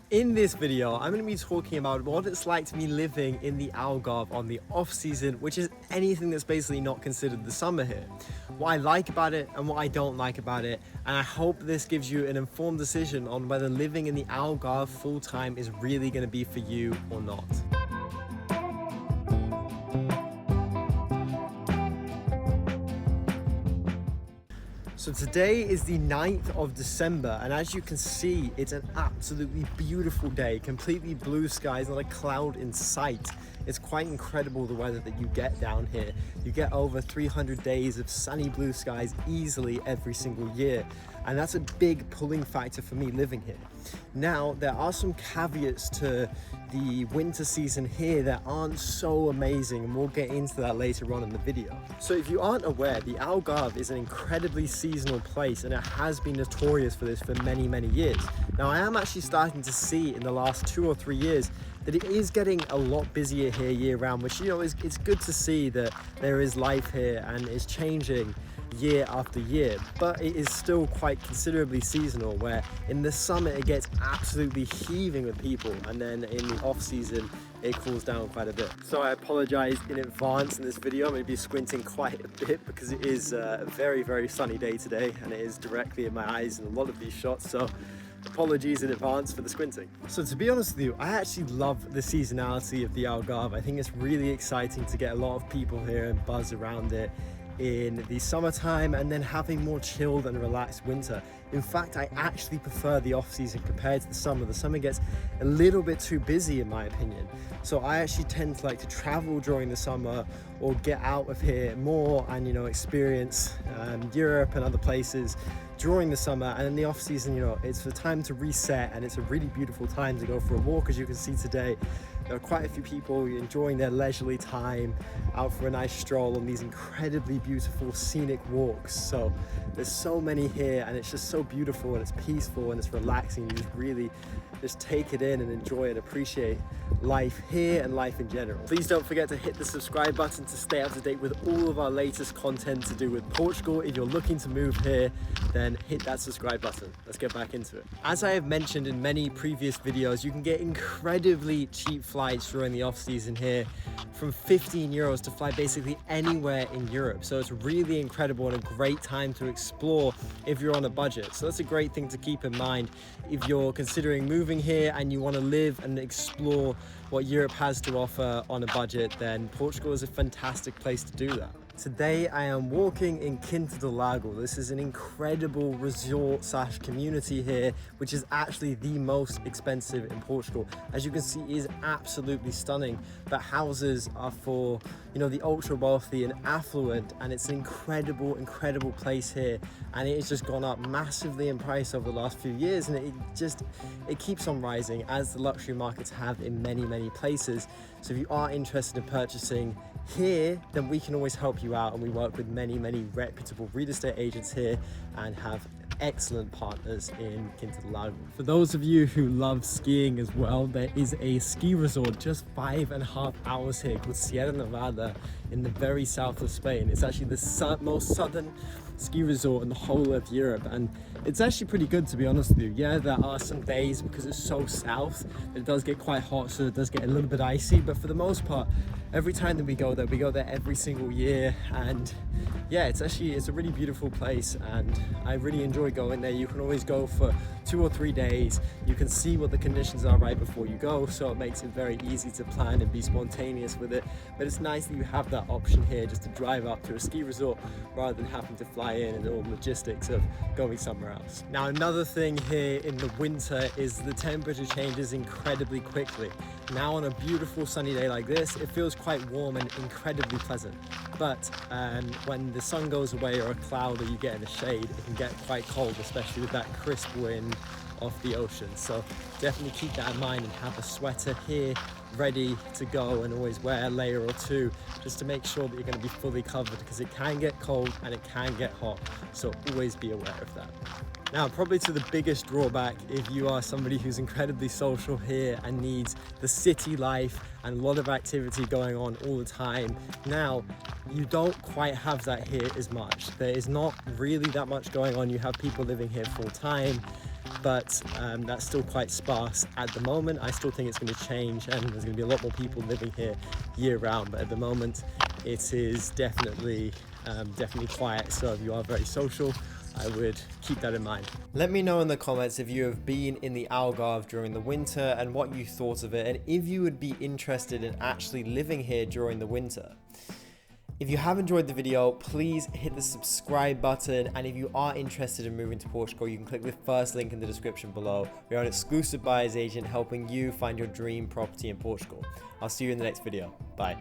In this video, I'm going to be talking about what it's like to be living in the Algarve on the off season, which is anything that's basically not considered the summer here. What I like about it and what I don't like about it, and I hope this gives you an informed decision on whether living in the Algarve full time is really going to be for you or not. So today is the 9th of December, and as you can see, it's an absolutely beautiful day, completely blue skies, not a cloud in sight. It's quite incredible the weather that you get down here. You get over 300 days of sunny blue skies easily every single year, and that's a big pulling factor for me living here. Now, there are some caveats to the winter season here that aren't so amazing, and we'll get into that later on in the video. So if you aren't aware, the Algarve is an incredibly seasonal place, and it has been notorious for this for many years. Now, I am actually starting to see in the last 2 or 3 years that it is getting a lot busier here year round, which, you know, it's good to see that there is life here and it's changing year after year, but it is still quite considerably seasonal, where in the summer it gets absolutely heaving with people, and then in the off season it cools down quite a bit. So I apologize in advance in this video. I'm going to be squinting quite a bit because it is a very sunny day today, and it is directly in my eyes in a lot of these shots, so apologies in advance for the squinting. So to be honest with you, I actually love the seasonality of the Algarve. I think it's really exciting to get a lot of people here and buzz around it in the summertime, and then having more chilled and relaxed winter. In fact, I actually prefer the off season compared to the summer. The summer gets a little bit too busy in my opinion. So I actually tend to like to travel during the summer or get out of here more and, you know, experience Europe and other places during the summer. And in the off season, you know, it's the time to reset, and it's a really beautiful time to go for a walk. As you can see today, there are quite a few people enjoying their leisurely time out for a nice stroll on these incredibly beautiful scenic walks. So there's so many here, and it's just so beautiful, and it's peaceful, and it's relaxing. You just really just take it in and enjoy and appreciate life here and life in general. Please don't forget to hit the subscribe button to stay up to date with all of our latest content to do with Portugal. If you're looking to move here, then hit that subscribe button. Let's get back into it. As I have mentioned in many previous videos, you can get incredibly cheap flights during the off season here, from 15 euros to fly basically anywhere in Europe. So it's really incredible and a great time to explore if you're on a budget. So that's a great thing to keep in mind if you're considering moving here and you want to live and explore what Europe has to offer on a budget. Then Portugal is a fantastic place to do that. Today I am walking in Quinta do Lago. This is an incredible resort / community here, which is actually the most expensive in Portugal. As you can see, it is absolutely stunning, but houses are for, you know, the ultra wealthy and affluent, and it's an incredible place here, and it has just gone up massively in price over the last few years, and it keeps on rising as the luxury markets have in many places. So if you are interested in purchasing here, then we can always help you out, and we work with many reputable real estate agents here and have excellent partners in Quinta do Lago. For those of you who love skiing as well, there is a ski resort just 5.5 hours here called Sierra Nevada in the very south of Spain. It's actually the most southern ski resort in the whole of Europe, and it's actually pretty good, to be honest with you. Yeah, there are some days, because it's so south, it does get quite hot, so it does get a little bit icy, but for the most part, every time that we go there every single year. And yeah, it's a really beautiful place, and I really enjoy going there. You can always go for 2 or 3 days. You can see what the conditions are right before you go, so it makes it very easy to plan and be spontaneous with it. But it's nice that you have that option here, just to drive up to a ski resort rather than having to fly in and all the logistics of going somewhere else. Now, another thing here in the winter is the temperature changes incredibly quickly. Now on a beautiful sunny day like this, it feels quite warm and incredibly pleasant, but when the sun goes away or a cloud or you get in the shade, it can get quite cold, especially with that crisp wind off the ocean. So definitely keep that in mind and have a sweater here ready to go, and always wear a layer or two just to make sure that you're going to be fully covered, because it can get cold and it can get hot, so always be aware of that. Now, probably to the biggest drawback, if you are somebody who's incredibly social here and needs the city life and a lot of activity going on all the time, now you don't quite have that here as much. There is not really that much going on. You have people living here full time, but that's still quite sparse at the moment. I still think it's going to change, and there's going to be a lot more people living here year round, but at the moment it is definitely quiet. So if you are very social, I would keep that in mind. Let me know in the comments if you have been in the Algarve during the winter and what you thought of it, and if you would be interested in actually living here during the winter. If you have enjoyed the video, please hit the subscribe button, and if you are interested in moving to Portugal, you can click the first link in the description below. We are an exclusive buyer's agent helping you find your dream property in Portugal. I'll see you in the next video. Bye.